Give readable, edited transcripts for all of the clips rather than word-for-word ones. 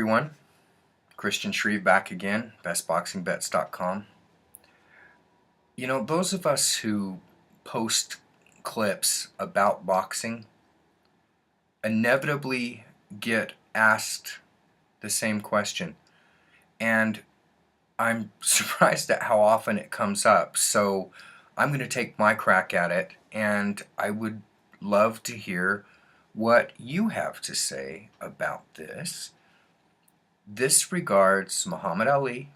everyone. Christian Shreve back again, bestboxingbets.com. You know, those of us who post clips about boxing inevitably get asked the same question. And I'm surprised at how often it comes up. So I'm going to take my crack at it, and I would love to hear what you have to say about this. This regards Muhammad Ali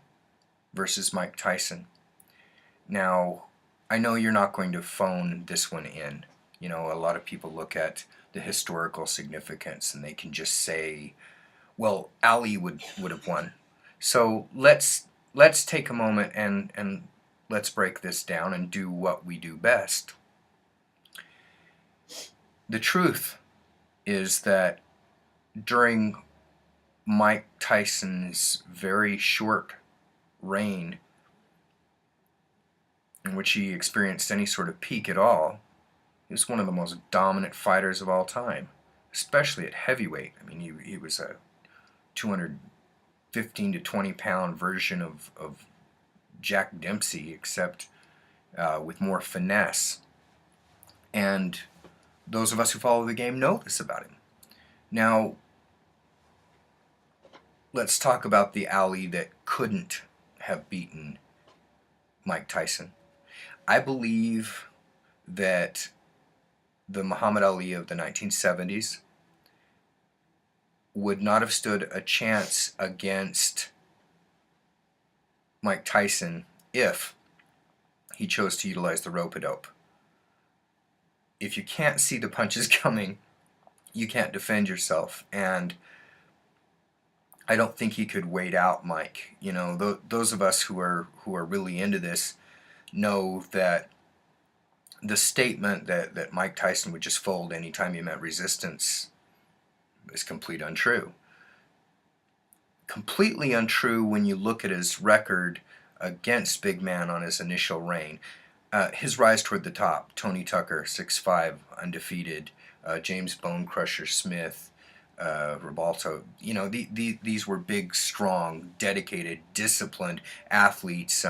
versus Mike Tyson. Now, I know you're not going to phone this one in. You know, a lot of people look at the historical significance and they can just say, well, Ali would have won. So let's take a moment and let's break this down and do what we do best. The truth is that during Mike Tyson's very short reign, in which he experienced any sort of peak at all, he was one of the most dominant fighters of all time, especially at heavyweight. I mean, he was a 215 to 20 pound version of Jack Dempsey, except with more finesse. And those of us who follow the game know this about him. Now, let's talk about the Ali that couldn't have beaten Mike Tyson. I believe that the Muhammad Ali of the 1970s would not have stood a chance against Mike Tyson if he chose to utilize the rope-a-dope. If you can't see the punches coming, you can't defend yourself, and I don't think he could wait out Mike. You know, those of us who are really into this know that the statement that Mike Tyson would just fold anytime he met resistance is complete untrue. Completely untrue when you look at his record against big man on his initial reign. His rise toward the top: Tony Tucker, 6'5", undefeated, James Bone Crusher Smith, Ribalto. You know, these were big, strong, dedicated, disciplined athletes.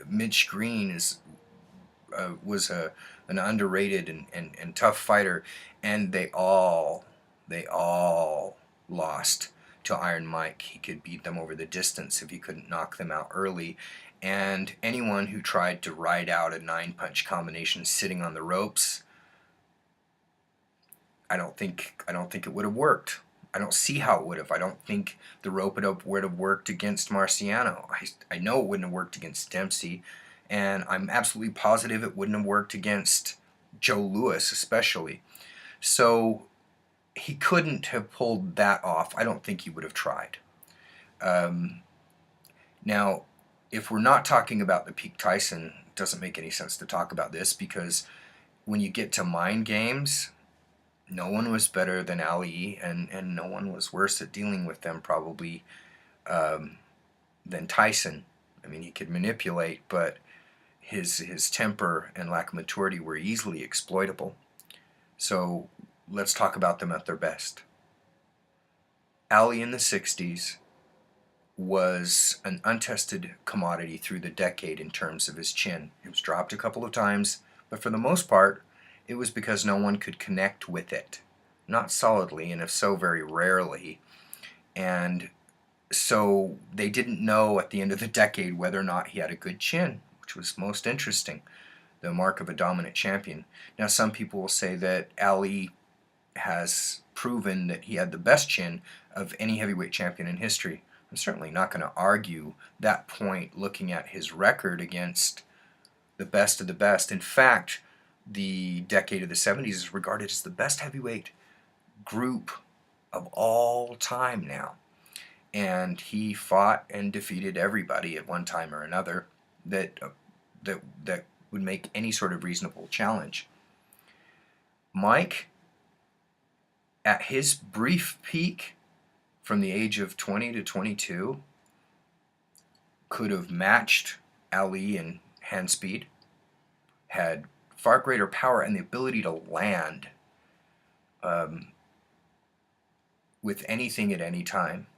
Mitch Green was an underrated and tough fighter, and they all lost to Iron Mike. He could beat them over the distance if he couldn't knock them out early. And anyone who tried to ride out a 9-punch combination sitting on the ropes, I don't think it would have worked. I don't see how it would have. I don't think the rope-a-dope would have worked against Marciano. I know it wouldn't have worked against Dempsey, and I'm absolutely positive it wouldn't have worked against Joe Louis especially. So he couldn't have pulled that off. I don't think he would have tried. Now, if we're not talking about the peak Tyson, it doesn't make any sense to talk about this, because when you get to mind games, no one was better than Ali, and no one was worse at dealing with them probably than Tyson. I mean, he could manipulate, but his temper and lack of maturity were easily exploitable. So let's talk about them at their best. Ali in the 60s was an untested commodity through the decade in terms of his chin. It was dropped a couple of times, but for the most part, it was because no one could connect with it. Not solidly, and if so, very rarely. And so they didn't know at the end of the decade whether or not he had a good chin, which was most interesting, the mark of a dominant champion. Now, some people will say that Ali has proven that he had the best chin of any heavyweight champion in history. I'm certainly not going to argue that point looking at his record against the best of the best. In fact, the decade of the 70s is regarded as the best heavyweight group of all time now. And he fought and defeated everybody at one time or another that would make any sort of reasonable challenge. Mike, at his brief peak from the age of 20 to 22, could have matched Ali in hand speed, had far greater power and the ability to land with anything at any time.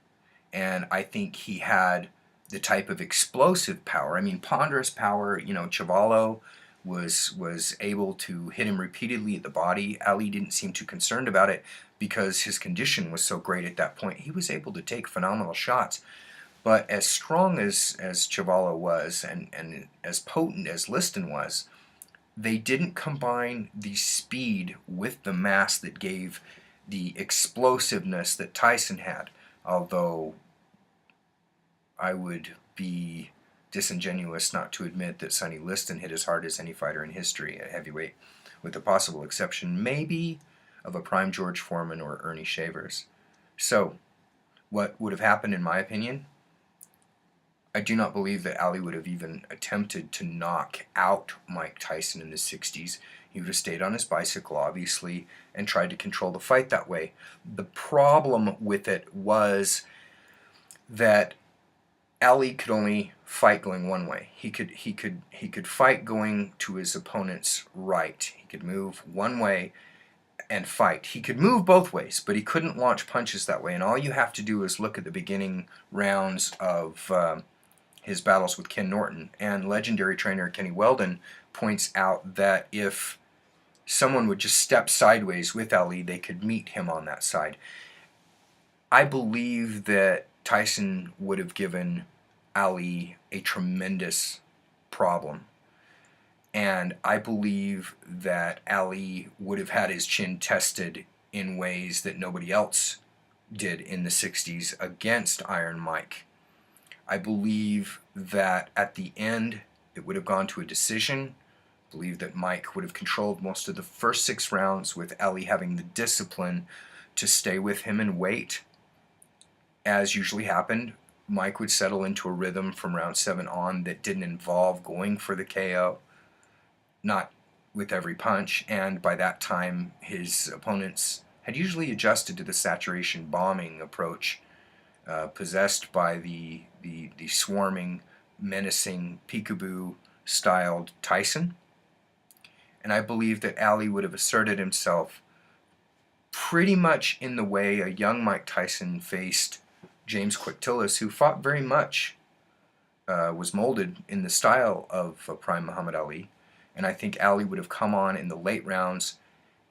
And I think he had the type of explosive power. I mean, ponderous power. Chuvalo was able to hit him repeatedly at the body. Ali didn't seem too concerned about it because his condition was so great at that point. He was able to take phenomenal shots. But as strong as Chuvalo was, and as potent as Liston was, they didn't combine the speed with the mass that gave the explosiveness that Tyson had. Although I would be disingenuous not to admit that Sonny Liston hit as hard as any fighter in history at heavyweight, with the possible exception maybe of a prime George Foreman or Ernie Shavers. So, what would have happened in my opinion? I do not believe that Ali would have even attempted to knock out Mike Tyson in the 60s. He would have stayed on his bicycle, obviously, and tried to control the fight that way. The problem with it was that Ali could only fight going one way. He could fight going to his opponent's right. He could move one way and fight. He could move both ways, but he couldn't launch punches that way. And all you have to do is look at the beginning rounds of his battles with Ken Norton. And legendary trainer Kenny Weldon points out that if someone would just step sideways with Ali, they could meet him on that side. I believe that Tyson would have given Ali a tremendous problem. And I believe that Ali would have had his chin tested in ways that nobody else did in the 60s against Iron Mike. I believe that at the end it would have gone to a decision. I believe that Mike would have controlled most of the first 6 rounds, with Ali having the discipline to stay with him and wait. As usually happened, Mike would settle into a rhythm from round 7 on that didn't involve going for the KO, not with every punch, and by that time his opponents had usually adjusted to the saturation bombing approach possessed by the swarming, menacing, peekaboo-styled Tyson. And I believe that Ali would have asserted himself pretty much in the way a young Mike Tyson faced James Quictillis, who fought very much, was molded in the style of prime Muhammad Ali. And I think Ali would have come on in the late rounds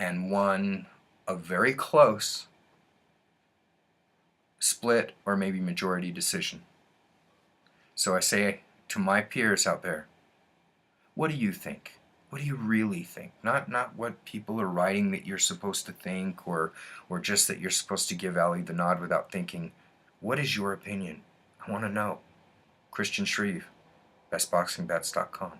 and won a very close split or maybe majority decision. So I say to my peers out there, what do you think? What do you really think? Not what people are writing that you're supposed to think, or just that you're supposed to give Ali the nod without thinking. What is your opinion? I want to know. Christian Shreve, bestboxingbets.com.